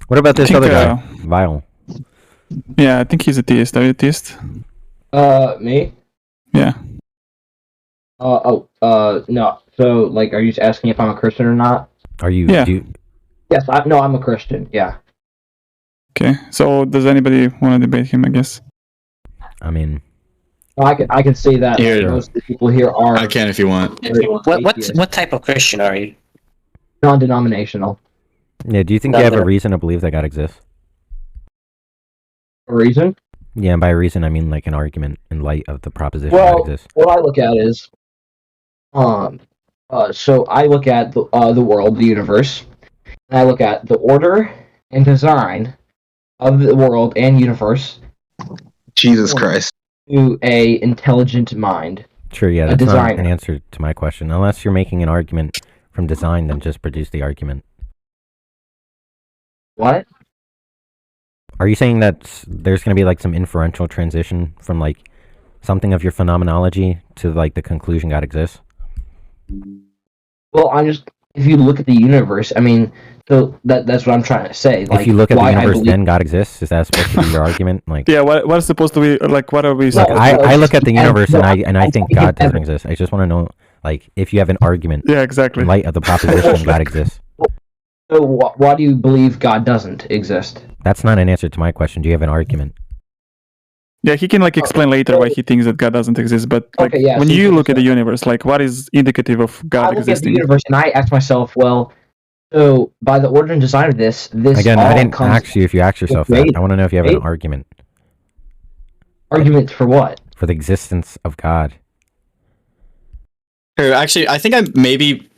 What about I this think, other guy, Vile? Yeah, I think he's a theist. Are you a theist? Me? Yeah. No. So, like, are you just asking if I'm a Christian or not? Are you? Yeah. Yes, I'm a Christian. Yeah. Okay. So does anybody want to debate him? I guess. I mean, I can say that Here. most of the people here are. I can if you want. What type of Christian are you? Non-denominational. yeah. Do you think you have a reason to believe that God exists? A reason? Yeah, and by reason I mean like an argument in light of the proposition Well, that exists. what I look at is, so I look at the world, the universe, and I look at the order and design of the world and universe Jesus Christ. to a intelligent mind. Sure, yeah, a that's not designer. an answer to my question. Unless you're making an argument from design, then just produce the argument. What? Are you saying that there's going to be like some inferential transition from like something of your phenomenology to like the conclusion God exists? Well, if you look at the universe, I mean, so that's what I'm trying to say. Like, If you look at the why I universe, believe- then God exists. Is that supposed to be your argument? Like, Yeah. What is supposed to be like? What are we? No, I look at the universe no, and I think I God doesn't evidence. exist. I just want to know, like, if you have an argument Yeah. Exactly. in light of the proposition God exists. So why do you believe God doesn't exist? That's not an answer to my question. Do you have an argument? Yeah, he can like explain later why he thinks that God doesn't exist. But like Okay, yeah, when so you you look at the can- universe, like what is indicative of I God look at the existing? universe and I ask myself, well, so by the order and design of this Again, all I didn't comes ask you if you asked yourself that. Wait, I want to know if you have an wait. argument argument for what? for the existence of God. Here, actually, I think I maybe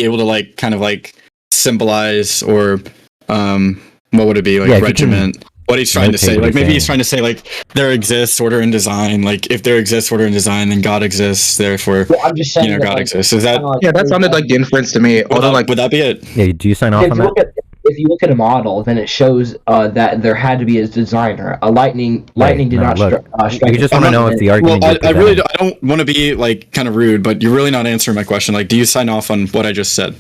able to like kind of like symbolize or what would it be like Yeah, if you can regiment? What he's trying to notate say, what like he's maybe he's saying. trying to say like there exists order and design. Like if there exists order and design, then God exists. Therefore, Well, I'm just saying that, God like, exists. Is that kinda like- Yeah, that sounded like the inference to me. Although, like, would that be it? Yeah, do you sign off if on you that? look at if you look at a model, then it shows that there had to be a designer. Lightning did no, not look, strike. You just want to know if the Well, argument you're I really presenting- I don't want to be like kind of rude, but you're really not answering my question. Like, do you sign off on what I just said?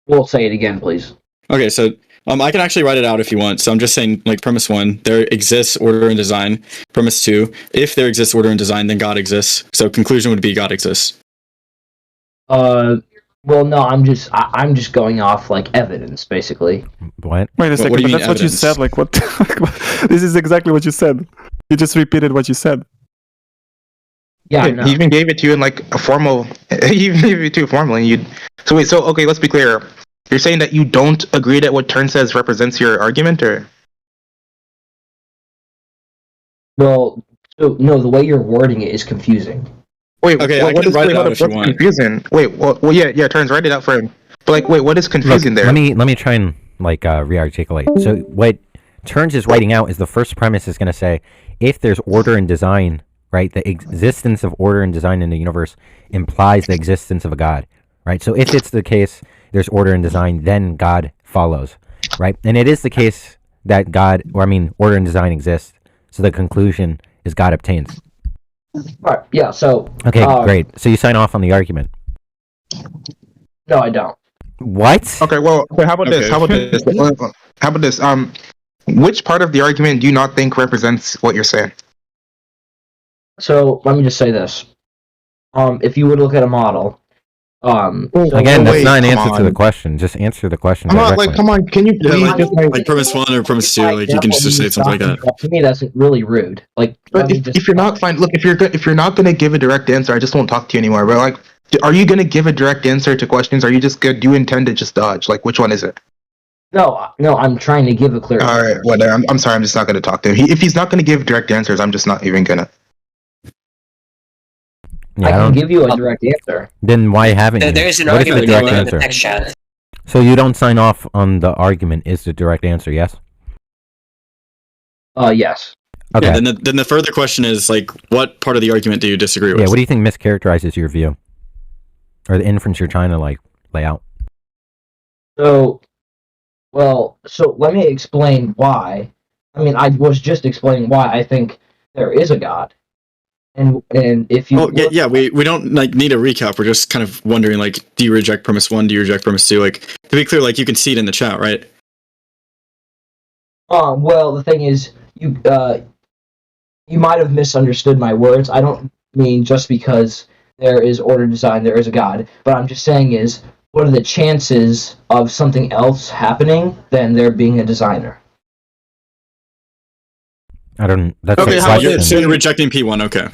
We'll say it again, please. Okay, so I can actually write it out if you want. So I'm just saying, like, premise 1, there exists order and design. Premise 2, if there exists order and design, then God exists. So conclusion would be God exists. Well, no, I'm just going off like evidence, basically. What? Wait a What second, do you but mean that's what you evidence? said. Like what? This is exactly what you said. You just repeated what you said. Yeah, he no. even gave it to you in like a formal. He even gave it to you formally. And you. So wait. So okay, let's be clear. You're saying that you don't agree that what Turnz says represents your argument, or? Well, so no, the way you're wording it is confusing. Wait, Okay, I can write it out if you what's want. confusing? Wait, well, yeah, Turnz, write it out for him. But like, wait, what is confusing Look, there? let me try and like re-articulate. So what Turnz is writing out is the first premise is going to say if there's order and design, right? The existence of order and design in the universe implies the existence of a God, right? So if it's the case, there's order and design, then God follows, right? And it is the case that order and design exist. So the conclusion is God obtains. Right. Yeah. So. Okay, great. So you sign off on the argument. No, I don't. What? Okay, well, how about this? Okay. How about this? How about this? Which part of the argument do you not think represents what you're saying? So let me just say this. If you would look at a model, so Again, that's wait, not an come answer to the on. question. Just answer the question I'm not directly. like, come on, can you Yeah, please like, just like premise 1 or premise 2, like you can just say something like that. To me, that's really rude. Like, But let me just- if you're not fine, look, if you're not gonna give a direct answer, I just won't talk to you anymore. But like, are you gonna give a direct answer to questions? Or are you just good? Do you intend to just dodge? Like, which one is it? no, I'm trying to give a clear. All right, answer. whatever. I'm sorry. I'm just not gonna talk to him. If he's not gonna give direct answers, I'm just not even gonna. Yeah, I I can don't- give you a direct answer. Then why haven't you? There is an What is the argument direct in the answer? text chat. So you don't sign off on the argument is the direct answer, yes? Yes. Okay. Yeah, then the further question is like, what part of the argument do you disagree with? Yeah, what do you think mischaracterizes your view? Or the inference you're trying to like lay out? So let me explain why. I mean, I was just explaining why I think there is a God. And if you Oh yeah, we don't like need a recap. We're just kind of wondering like, do you reject premise 1? Do you reject premise 2? Like to be clear, like you can see it in the chat, right? Well, the thing is, you might have misunderstood my words. I don't mean just because there is order design, there is a God. But I'm just saying is, what are the chances of something else happening than there being a designer? I don't. That's Okay, a how about question. this? So you're rejecting P1. Okay.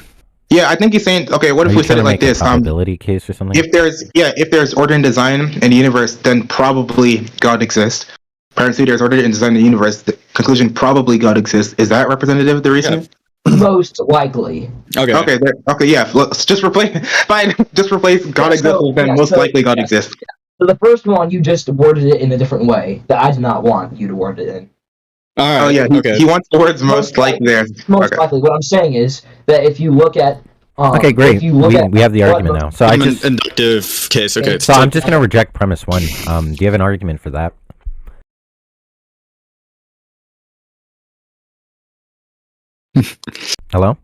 Yeah, I think he's saying, okay, what Are if you we said trying it to like make a this? probability case or something? If there's order and design in the universe, then probably God exists. Apparently, there's order and design in the universe. The conclusion, probably God exists. Is that representative of the reasoning? Most likely. Okay. Okay, okay, yeah. Let's just replace. Fine, just replace God Yeah, exists. so- Then yeah, most so- likely God yeah. exists. So the first one, you just worded it in a different way that I did not want you to word it in. All right. Oh yeah, Okay. he wants the words most likely there. Most Okay. likely, what I'm saying is that if you look at, Okay, great. If you look at We have the what- argument now. So I From an just. inductive case. Okay. So I'm just gonna reject premise 1. Do you have an argument for that? Hello?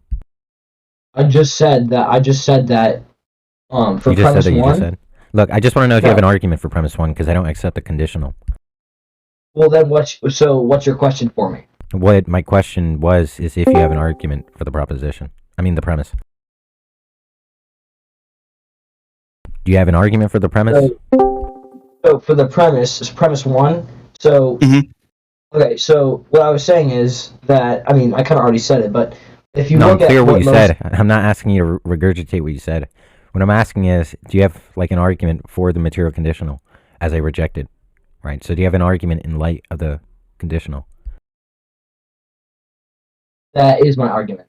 I just said that. For You just said premise that you one. just said. Look, I just want to know if you No. have an argument for premise 1 because I don't accept the conditional. Well, then what's your question for me? What my question was is if you have an argument for the proposition. I mean the premise. Do you have an argument for the premise? So for the premise, is premise one. So Mhm. okay. So what I was saying is that I mean I kind of already said it, but if you No, I'm look clear at what you most, said. I'm not asking you to regurgitate what you said. What I'm asking is, do you have like an argument for the material conditional as I rejected? Right. So do you have an argument in light of the conditional? that is my argument.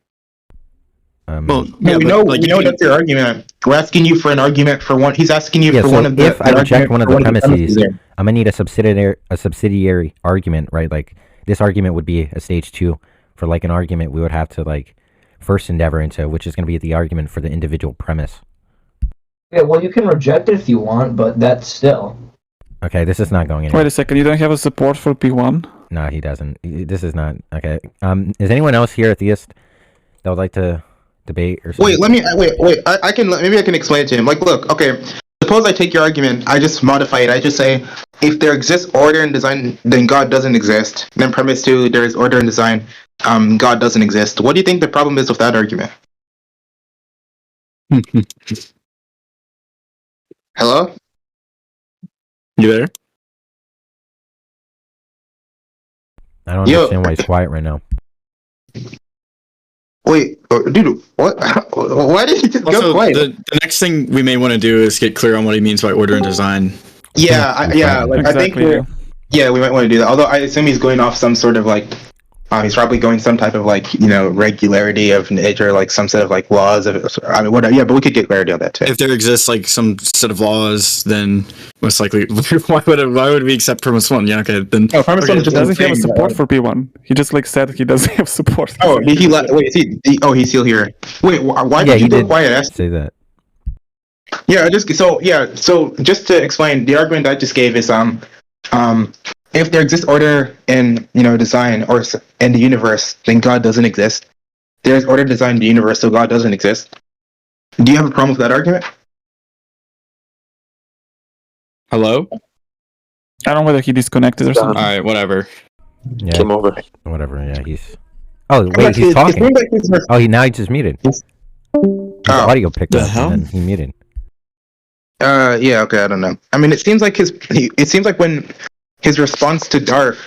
Well, Yeah, we but, know like, we you know can- that's your argument. We're asking you for an argument for one. He's asking you Yeah, for so one of the. if I an reject argument one of for the premises, there. I'm gonna need a subsidiary argument, right? Like this argument would be a stage 2 for like an argument we would have to like first endeavor into, which is gonna be the argument for the individual premise. Yeah, well, you can reject it if you want, but that's still. Okay, this is not going anywhere. Wait a second, you don't have a support for P1? No, he doesn't. This is not okay. Is anyone else here a theist that would like to debate or something? Wait. I can maybe I can explain it to him. Like, look, okay. Suppose I take your argument. I just modify it. I just say, if there exists order and design, then God doesn't exist. Then premise 2, there is order and design. God doesn't exist. What do you think the problem is with that argument? Hello? You there? I don't Yo. understand why he's quiet right now. Wait, dude, what? Why did he just go Also, quiet? the next thing we may want to do is get clear on what he means by order and design. Yeah, I think Exactly. yeah, we might want to do that. Although I assume he's going off some sort of like, he's probably going some type of like, regularity of nature, like some set of like laws of. I mean, whatever. Yeah, but we could get clarity on that too. If there exists like some set of laws, then most likely, why would we accept premise 1? Yeah, okay, then. No, premise Okay, one just Doesn't he have a saying support that- for P1? He just like said he doesn't have support. Oh, wait, is he's still here. Wait, why Yeah, did he you go did quiet? That's- say that. So just to explain, the argument I just gave is if there exists order in design or in the universe, then God doesn't exist. There's order design in the universe, so God doesn't exist. Do you have a problem with that argument? Hello? I don't know whether he disconnected or something. Alright, whatever. Yeah, Came over. whatever. Yeah, he's. Oh wait, he's talking. Oh, now he just muted. His audio picked The up hell? and then he muted. Yeah, okay, I don't know. I mean, it seems like when his response to Darf,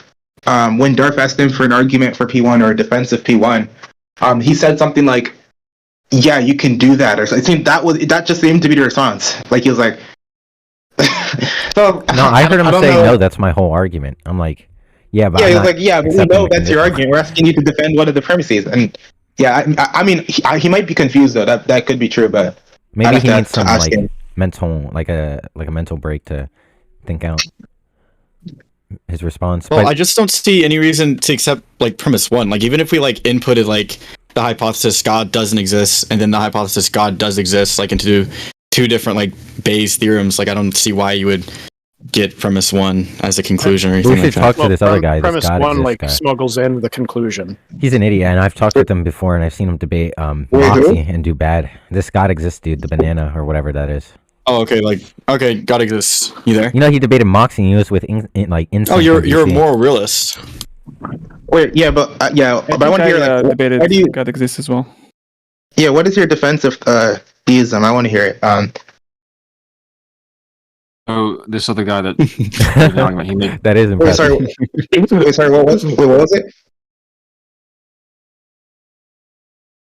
when Darf asked him for an argument for P1 or a defense of P1, he said something like, "Yeah, you can do that," or it seemed that just seemed to be the response. Like he was like, so, No, I heard him don't say know. no. That's my whole argument. I'm like, yeah, but Yeah, I'm he was not like, "Yeah, but we accepting know the that's your condition. argument. We're asking you to defend one of the premises." And yeah, I mean, he might be confused though. That could be true, but Maybe I'd he have needs to some ask like him. mental, like a mental break to think out his response. Well, but I just don't see any reason to accept like premise 1. Like even if we like inputted like the hypothesis God doesn't exist and then the hypothesis God does exist like into two different like Bayes theorems, like I don't see why you would get premise 1 as a conclusion or we anything should like that. talk to this other guy. This Premise God one exists like guy. smuggles in the conclusion. He's an idiot, and I've talked with him before, and I've seen him debate who? Moxie and do bad. This God exists, dude. The banana or whatever that is. Oh, okay, okay, God exists. You there? You know, he debated Moxie, and he was with like instant. Oh, you're a DC. moral realist. Wait, yeah, but but I want to hear like debated why do you? God exists as well. Yeah, what is your defense of theism? I want to hear it. Oh, this other guy that made an argument he made. That is Wait, impressive. sorry, what was it?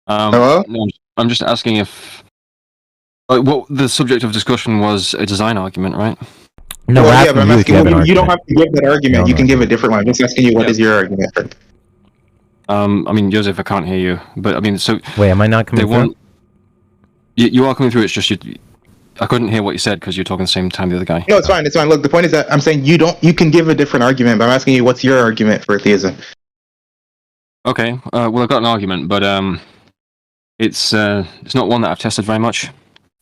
Hello? No, I'm just asking if what the subject of discussion was a design argument, right? No, Well, we're yeah, but I'm asking you if asking you have an you don't argument. have to give that argument. No, You can no. give a different one. I'm just asking you what is your argument. I mean, Joseph, I can't hear you, but I mean, so Wait, am I not coming they through? want you are coming through. It's just I couldn't hear what you said because you're talking the same time the other guy. No, it's fine. It's fine. Look, the point is that I'm saying you can give a different argument, but I'm asking you what's your argument for theism. Okay, well, I've got an argument, but it's not one that I've tested very much.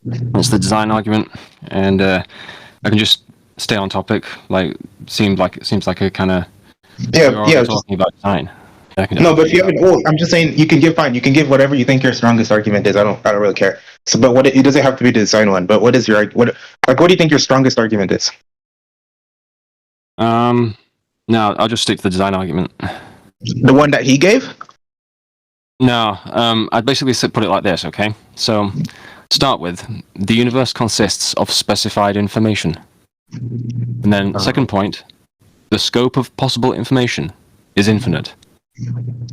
It's the design argument, and I can just stay on topic. Like, seems like a kind of talking about design. No, but if you haven't, I'm just saying you can give whatever you think your strongest argument is. I don't really care. So, but it doesn't have to be the design one. But what is your what do you think your strongest argument is? No, I'll just stick to the design argument. The one that he gave? No, I'd basically put it like this, okay? So, to start with, the universe consists of specified information. And then, second point, the scope of possible information is infinite.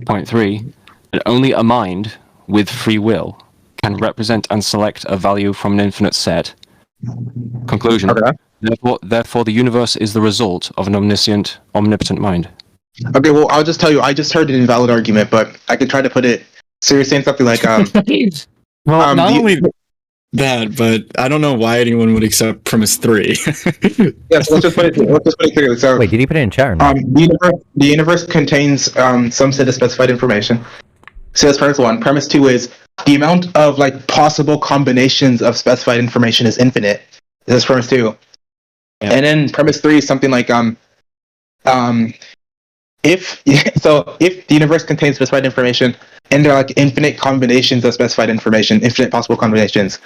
Point 3, that only a mind with free will can represent and select a value from an infinite set. Conclusion, therefore the universe is the result of an omnipotent mind. Okay, well, I'll just tell you, I just heard an invalid argument, but I could try to put it. So you're saying something like, well, not only that, but I don't know why anyone would accept premise 3. Yes, let's just put it clearly. So, Wait, did he put it in chat or not? the universe contains some set of specified information. So that's premise 1. Premise 2 is the amount of like possible combinations of specified information is infinite. That's premise 2. Yeah. And then premise 3 is something like if the universe contains specified information and there are like infinite combinations of specified information, infinite possible combinations,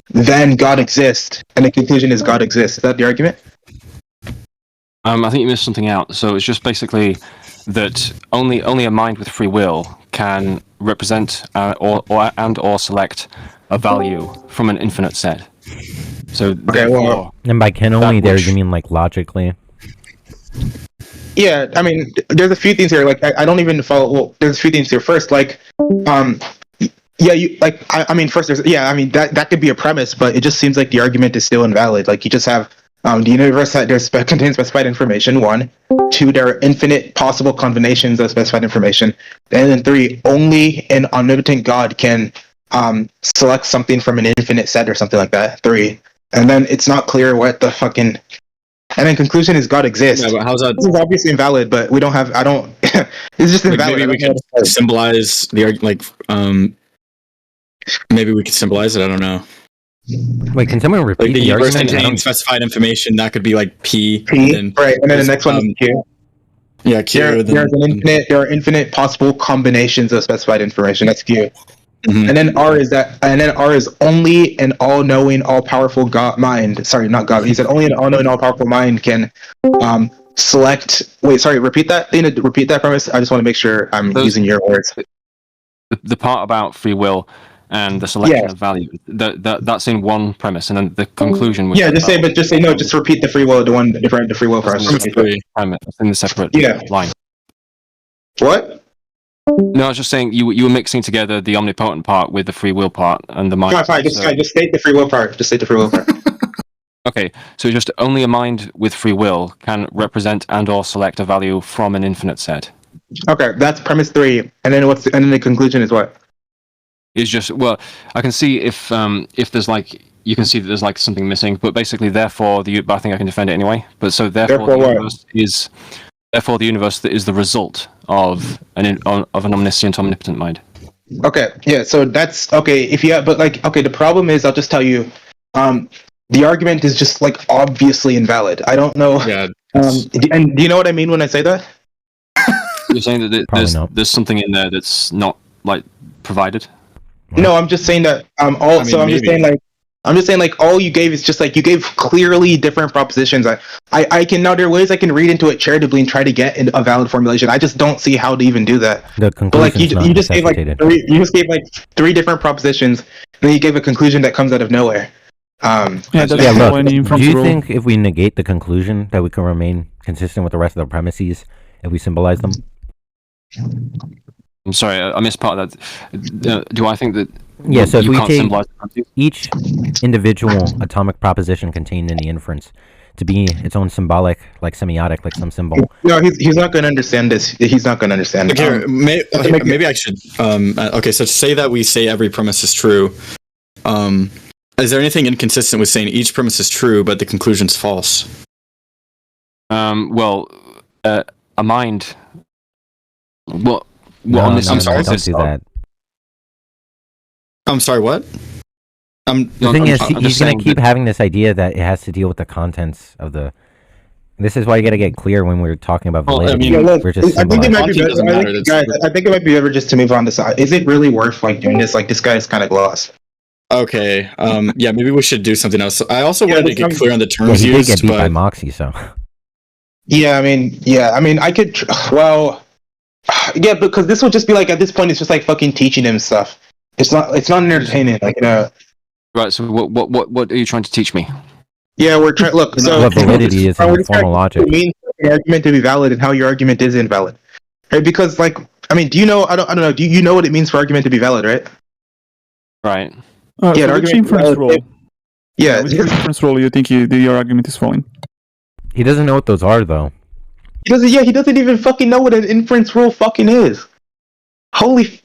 then God exists, and the conclusion is God exists. Is that the argument? I think you missed something out. So it's just basically that only a mind with free will can represent or select a value from an infinite set. So and by can only there, you mean like logically? Yeah, I mean, there's a few things here. Like, I don't even follow. Well, there's a few things here. First, like, yeah, you like. I mean, first, that could be a premise, but it just seems like the argument is still invalid. Like, you just have the universe that contains specified information. 1, 2, there are infinite possible combinations of specified information, and then 3, only an omnipotent God can select something from an infinite set or something like that. 3, and then it's not clear what the fucking. And then conclusion is God exists. Yeah, but how's that? This is obviously invalid, but we don't have. I don't. It's just invalid. Maybe we could symbolize the argument. Maybe we could symbolize it. I don't know. Wait, can someone repeat the universe argument? containing specified information that could be like P. P, and then, right, and then the next one is Q. Yeah, Q. There are infinite possible combinations of specified information. That's Q. Mm-hmm. And then R is only an all-knowing, all-powerful God mind. Sorry, not God. He said only an all-knowing, all-powerful mind can select. Wait, sorry. Repeat that. Repeat that premise. I just want to make sure I'm using your words. The part about free will and the selection of value. That's in one premise, and then the conclusion. Just repeat the free will. The free will process. That's in the separate line. What? No, I was just saying you were mixing together the omnipotent part with the free will part and the mind. No, fine. Just state the free will part. Just state the free will part. Okay, so just only a mind with free will can represent and/or select a value from an infinite set. Okay, that's premise 3, and then the conclusion is what? Is just I can see if there's like you can see that there's like something missing, but basically therefore but I think I can defend it anyway. But so therefore the universe is the result of an omniscient, omnipotent mind. Okay, yeah, so that's okay. The problem is, I'll just tell you, the argument is just like obviously invalid. I don't know. Yeah. And do you know what I mean when I say that? You're saying that there's something in there that's not like provided. No, I'm just saying that. I'm just saying like I'm just saying, like, all you gave is just like you gave clearly different propositions. I can now, there are ways I can read into it charitably and try to get a valid formulation. I just don't see how to even do that. The But like conclusion's not you just gave like necessitated. three different propositions, and then you gave a conclusion that comes out of nowhere. Yeah, it doesn't Yeah, follow look, any do inference you rule. think if we negate the conclusion that we can remain consistent with the rest of the premises if we symbolize them? I'm sorry, I missed part of that. Do I think that Yeah, so if you we can't take symbolize the premises? each individual atomic proposition contained in the inference to be its own symbolic, like semiotic, like some symbol. No, he's not going to understand this. He's not going to understand. Okay, maybe I should. Okay, so say that we say every premise is true. Is there anything inconsistent with saying each premise is true, but the conclusion's false? Well, a mind. Well, No, on this no, no, don't basis, do that. I'm sorry, what? The thing is, he's going to keep having this idea that it has to deal with the contents of the... This is why you got to get clear when we're talking about Well, I validity. mean, look, we're just I think it symbolizing. might be Content doesn't better. matter, Guys, I think it might be better just to move on this. Is it really worth like doing this? Like this guy is kind of lost. Okay. Yeah, maybe we should do something else. I also Yeah, wanted to get clear on the Yeah, terms he did used, get beat by but Moxie, so... Yeah, I mean, I could. Well, yeah, because this will just be like at this point, it's just like fucking teaching him stuff. It's not entertaining. Like, right. So what are you trying to teach me? yeah, we're trying. Look, so What validity is we're in just formal logic. It means for your argument to be valid and how your argument is invalid, right? Because, like, I mean, do you know? I don't know. Do you know what it means for argument to be valid, right? Right. Yeah, So an which argument inference valid- rule? Yeah, Which inference rule you think your argument is falling? He doesn't know what those are, though. he doesn't. Yeah, he doesn't even fucking know what an inference rule fucking is. Holy.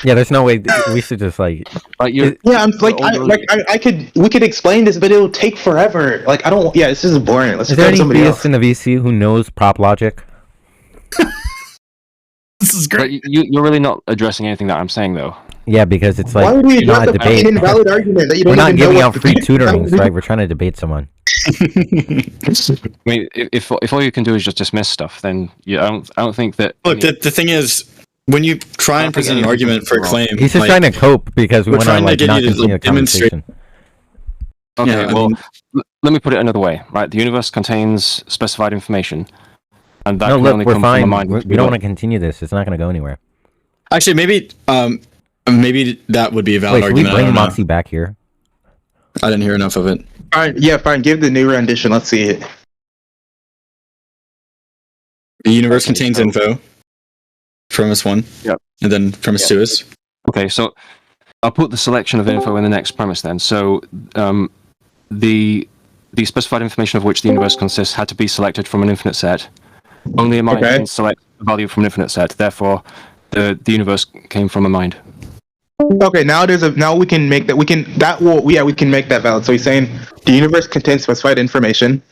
Yeah, there's no way... We should just, like... Like you. Yeah, I'm we could explain this, but it'll take forever. Like, I don't. Yeah, this is boring. Let's Is just there have any somebody theist else. in the VC who knows prop logic? This is But great. you're really not addressing anything that I'm saying, though. Yeah, because it's Why like... would we not address a a fucking debate. invalid argument that you don't We're not even know giving what out to free do? tutorings, right? We're trying to debate someone. I mean, if all you can do is just dismiss stuff, then I don't think that. look, the thing is, when you try and present an argument for a claim, He's just like, trying to cope because we we're want to trying to like get not you to continue the demonstrate- conversation. Okay, Yeah, I well, mean- let me put it another way. Right, the universe contains specified information, and that No, can look, only we're come from fine. the mind. We don't want to continue this. It's not going to go anywhere. actually, maybe that would be a valid Wait, should we argument. I bring don't know. Moxie back here? I didn't hear enough of it. Fine, yeah, fine. Give the new rendition. Let's see it. The universe contains info. Premise 1. Yep. And then premise 2 is. Okay, so I'll put the selection of info in the next premise then. So the specified information of which the universe consists had to be selected from an infinite set. Only a mind Okay. can select a value from an infinite set. Therefore, the universe came from a mind. Okay, now we can make that. We can make that valid. So he's saying the universe contains specified information,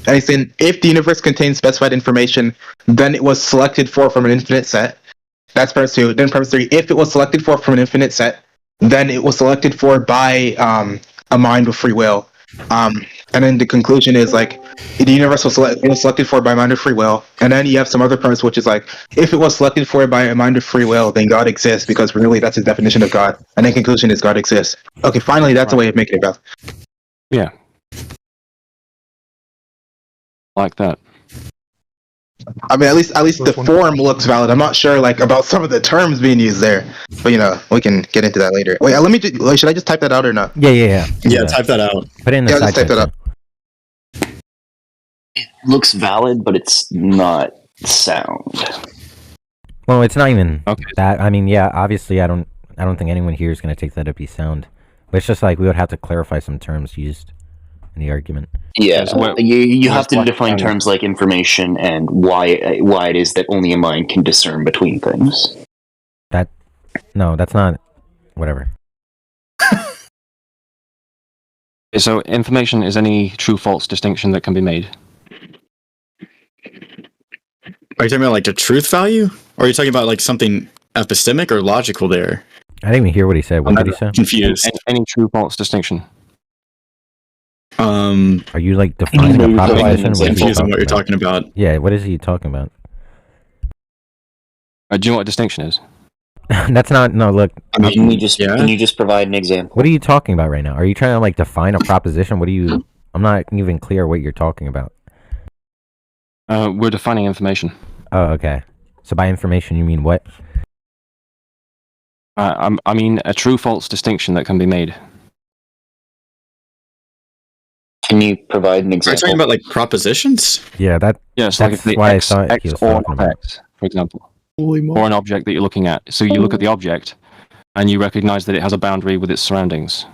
and he's saying if the universe contains specified information, then it was selected for from an infinite set. That's premise 2. Then premise 3, if it was selected for from an infinite set, then it was selected for by a mind with free will. And then the conclusion is like the universe was selected for by mind of free will. And then you have some other premise which is like if it was selected for by a mind of free will, then God exists because really that's his definition of God. And then conclusion is God exists. Okay, finally that's a way of making it valid. Yeah. Like that. I mean, at least the form looks valid. I'm not sure like about some of the terms being used there, but we can get into that later. Wait, should I just type that out or not? Yeah. Yeah, type that out. Put it in the Yeah, side just type that chat, up. Looks valid, but it's not sound. Well, it's not even Okay. that. I mean, yeah, obviously, I don't think anyone here is going to take that to be sound. But it's just like we would have to clarify some terms used in the argument. Yeah, Yes, well, you have to like- define terms like information and why it is that only a mind can discern between things. No, that's not. Whatever. So information is any true-false distinction that can be made. Are you talking about like the truth value? Or are you talking about like something epistemic or logical there? I didn't even hear what he said. What did he say? Confused. Any true-false distinction. Are you like defining a Maybe proposition? defining What is he Confused on what you're about? talking about. Yeah, what is he talking about? Do you know what a distinction is? That's not. No, look. I mean, Can you just provide an example? What are you talking about right now? Are you trying to like define a proposition? What do you? I'm not even clear what you're talking about. We're defining information. Oh, okay. So by information, you mean what? I mean a true-false distinction that can be made. Can you provide an Are you example? talking about like propositions? Yeah, that. Yes, like That's if the why I X, thought he X was or talking not about. X, for example, Holy moly. or an object that you're looking at. So you look at the object, and you recognize that it has a boundary with its surroundings.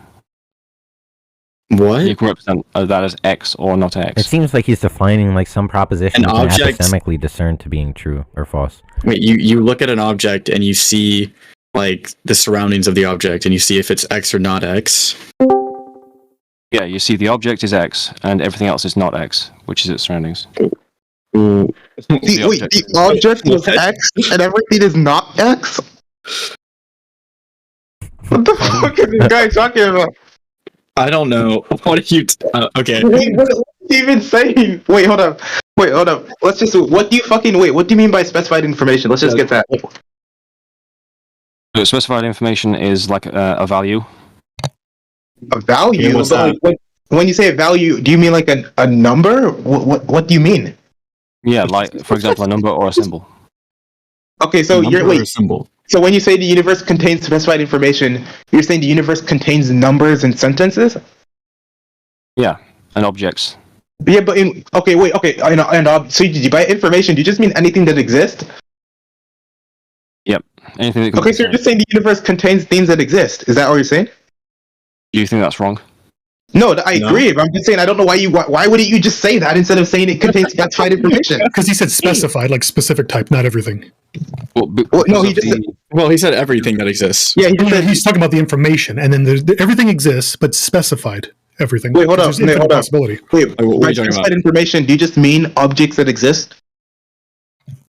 What? You can represent that as X or not It X. seems like he's defining like some proposition An you can object- apistemically discern to being true or false. Wait, you look at an object and you see like the surroundings of the object and you see if it's X or not X. Yeah, you see the object is X, and everything else is not X, which is its surroundings. The object was X and everything is not X? What the fuck is this guy talking about? I don't know. What are you? Okay. Wait, what are you even saying? Wait, hold up. Let's just. What do you mean by specified information? Let's just get that. So specified information is like a value. A value? Yeah, what's that? When you say a value, do you mean like a number? What do you mean? Yeah, like for example, a number or a symbol. Okay, so Number or wait. symbol. So when you say the universe contains specified information, you're saying the universe contains numbers and sentences? Yeah, and objects. Yeah, but so by information, do you just mean anything that exists? Yep. Anything that can Okay, be so you're just saying the universe contains things that exist. Is that what you're saying? Do you think that's wrong? No, I agree. But I'm just saying I don't know why wouldn't you just say that instead of saying it contains specified information? Because he said specified, like specific type, not everything. Well, no, because he of just said, Well, he said everything that exists. yeah, he just said He's talking about the information, and then everything exists, but specified everything. Wait, hold up. There's infinite Hold up. possibility. wait, What are you by talking about? specified information, do you just mean objects that exist?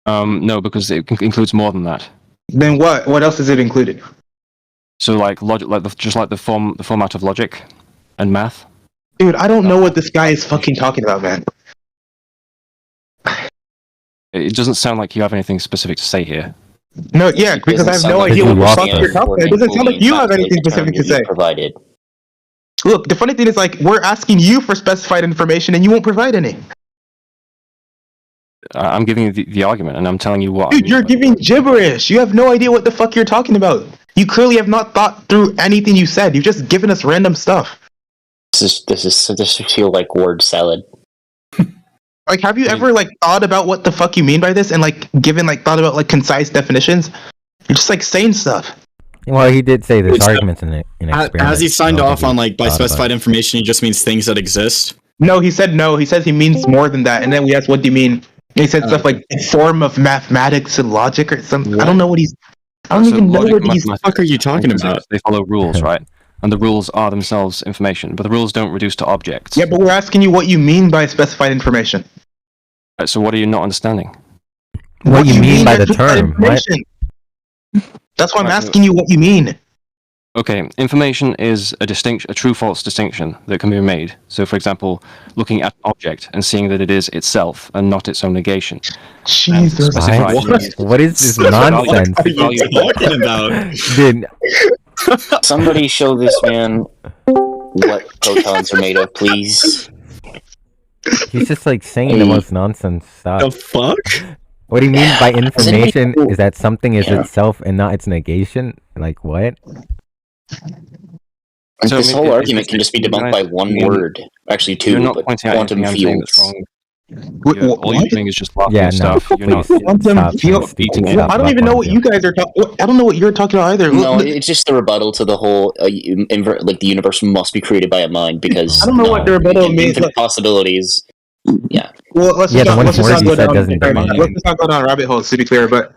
No, because it includes more than that. Then what? What else is it included? So like logic, just like the format of logic and math. Dude, I don't know what this guy is fucking talking about, man. It doesn't sound like you have anything specific to say here. No, yeah, because I have no idea what the fuck you're talking about. It doesn't sound like you have anything specific to say. Provided. Look, the funny thing is, like, we're asking you for specified information and you won't provide any. I'm giving you the argument, and I'm telling you what. Dude, you're giving gibberish. You have no idea what the fuck you're talking about. You clearly have not thought through anything you said. You've just given us random stuff. This feel like word salad. Like, have you ever, like, thought about what the fuck you mean by this and, like, thought about, like, concise definitions? You're just, like, saying stuff. Well, he did say there's Wait, so- arguments in it. Has he signed off on like by specified information? He just means things that exist. No, he said no. He says he means more than that. And then we asked, what do you mean? And he said stuff like a form of mathematics and logic or something. I don't know what he's... I don't even know what he's... What the fuck are you talking about? They follow rules, right? And the rules are themselves information, but the rules don't reduce to objects. Yeah, but we're asking you what you mean by specified information. Right, so what are you not understanding? What you mean by the specified term, right? information? That's why I'm Right, asking you what you mean. Okay, information is a true-false distinction that can be made. So, for example, looking at an object and seeing that it is itself and not its own negation. Jesus. Specified What? means- What is this nonsense? What are you talking about? Dude, Somebody show this man what protons are made of, please. he's just like saying the most nonsense stuff. The fuck? What do you mean by information cool. is that something is Yeah. itself and not its negation? Like what? So, This I mean, whole it- argument can just be debunked by one word. Actually, two, You're not but pointing out quantum anything I'm saying that's fields. wrong. All you're doing is just laughing Yeah, at no, stuff. You're not. please. Quantum Stop field- saying stupid Well, stuff I don't about even know what quantum you guys are talking... I don't know what you're talking about either. No, Look, it's just the rebuttal to the whole like the universe must be created by a mind because I don't know what the rebuttal means. Infinite possibilities. Yeah. Well, let's Yeah, just the one let's just word not you go said down. doesn't define Let's it. just not go down rabbit holes to be clear. But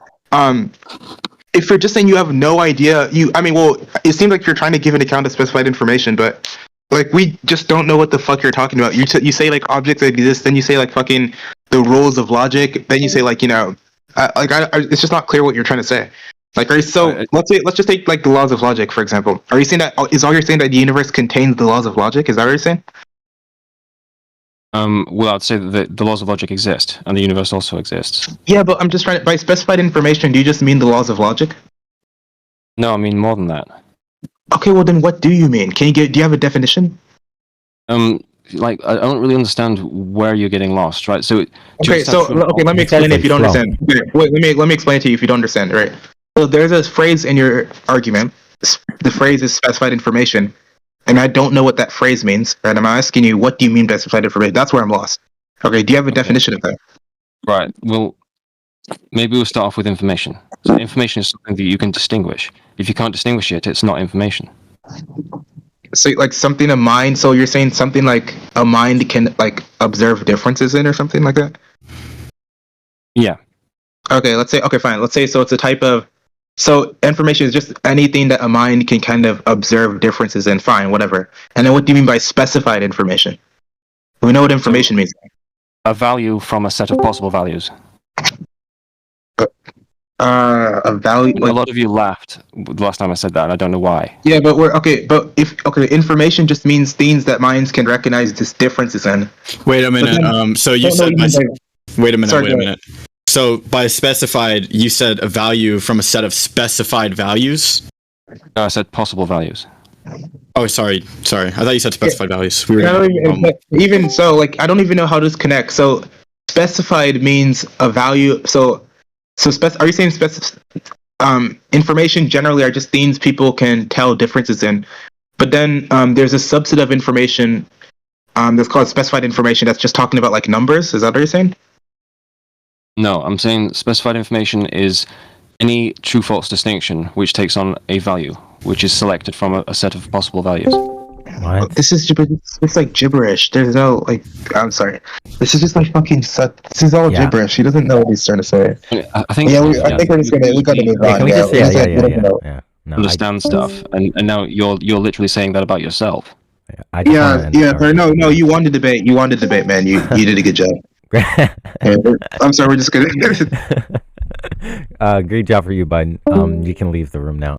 if you're just saying you have no idea, it seems like you're trying to give an account of specified information, but like we just don't know what the fuck you're talking about. You say like objects exist, then you say like fucking the rules of logic, then you say like it's just not clear what you're trying to say. Like, let's just take like the laws of logic for example. Are you saying that is all you're saying that the universe contains the laws of logic? Is that what you're saying? Well, I'd say that the laws of logic exist, and the universe also exists. Yeah, but I'm just trying to, by specified information, do you just mean the laws of logic? No, I mean more than that. Okay, well then what do you mean? Do you have a definition? Like I don't really understand where you're getting lost, right? So Okay, so let me explain it if you don't understand. Okay, wait, let me explain it to you if you don't understand, right? So there's a phrase in your argument. The phrase is specified information, and I don't know what that phrase means. And I'm asking you, what do you mean by specified information? That's where I'm lost. Okay, do you have a definition of that? Right. Well, maybe we'll start off with information. So information is something that you can distinguish. If you can't distinguish it, it's not information. So like something a mind. So you're saying something like a mind can like observe differences in, or something like that? Yeah. Okay, let's say. Okay, fine. Let's say so. It's a type of. So information is just anything that a mind can kind of observe differences in. Fine, whatever. And then what do you mean by specified information? We know what information means. A value from a set of possible values. A value. A lot of you laughed the last time I said that, and I don't know why. Yeah, but we're okay. But information just means things that minds can recognize these differences in. Wait a minute. So you said. Wait a minute. Sorry, wait a minute. So by specified, you said a value from a set of specified values. No, I said possible values. Oh, sorry. I thought you said specified values. We I were, don't even so, like, I don't even know how this connects. So specified means a value. Are you saying information generally are just things people can tell differences in? But then there's a subset of information that's called specified information that's just talking about like numbers. Is that what you're saying? No, I'm saying specified information is any true-false distinction which takes on a value, which is selected from a set of possible values. What? This is it's like gibberish. There's no like. I'm sorry. This is just like fucking. This is all gibberish. He doesn't know what he's trying to say. I think. I think we're just gonna. We gotta move on. Can we just yeah. No, understand stuff, and now you're literally saying that about yourself. But no. You won the debate. Man. You did a good job. I'm sorry. We're just gonna. Great job for you, bud. You can leave the room now.